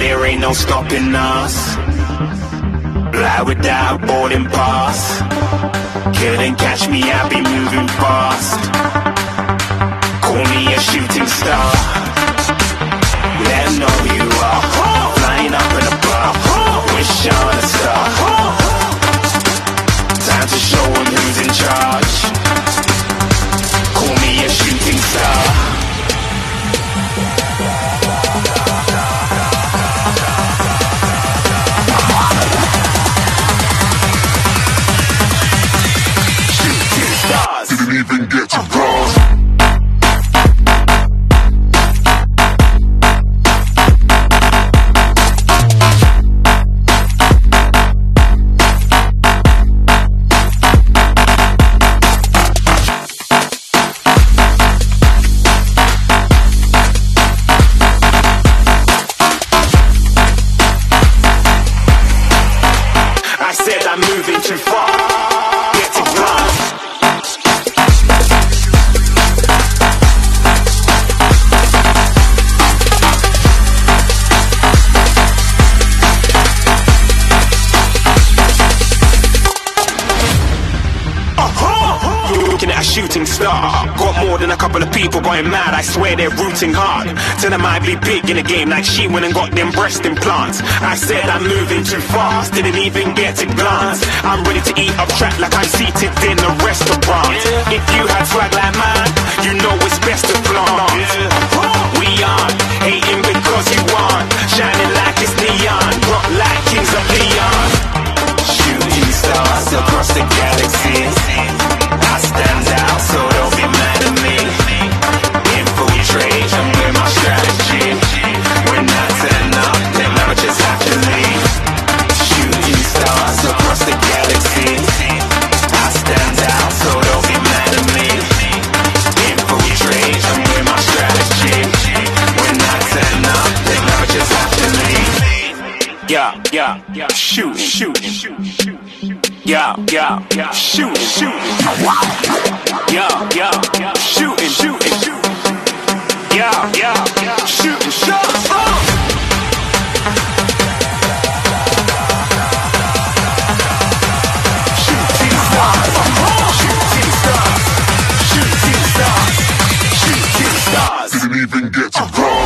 there ain't no stopping us. Fly without boarding pass. Couldn't catch me, I'll be moving fast. Call me a shooting star. Let 'em know who you are. Flying up in a bar. Wish on a star. Time to show 'em who's in charge. Call me a shooting star. Didn't even get to cross. I said I'm moving too far. Get to glass. Looking at a shooting star. Got more than a couple of people going mad, I swear they're rooting hard. Tell them I'd be big in the game like she went and got them breast implants. I said I'm moving too fast, didn't even get to glance. I'm ready to eat up track like I'm seated in a restaurant. If you had swag like mine, you know it's best to flaunt. We aren't hating because you aren't shining like it's neon, rock like kings of Leon. Shooting stars across the galaxy. I stand out, so don't be mad at me. Infiltrate, I'm with my strategy. When I turn up, then I just have to leave. Shooting stars across the galaxy. I stand out, so don't be mad at me. Infiltrate, I'm with my strategy. When I turn up, then I just have to leave. Yeah, shooting. Yeah, shooting. Yeah, shooting. Yeah, shooting shots. Shooting stars. Shooting stars. Didn't even get to cross.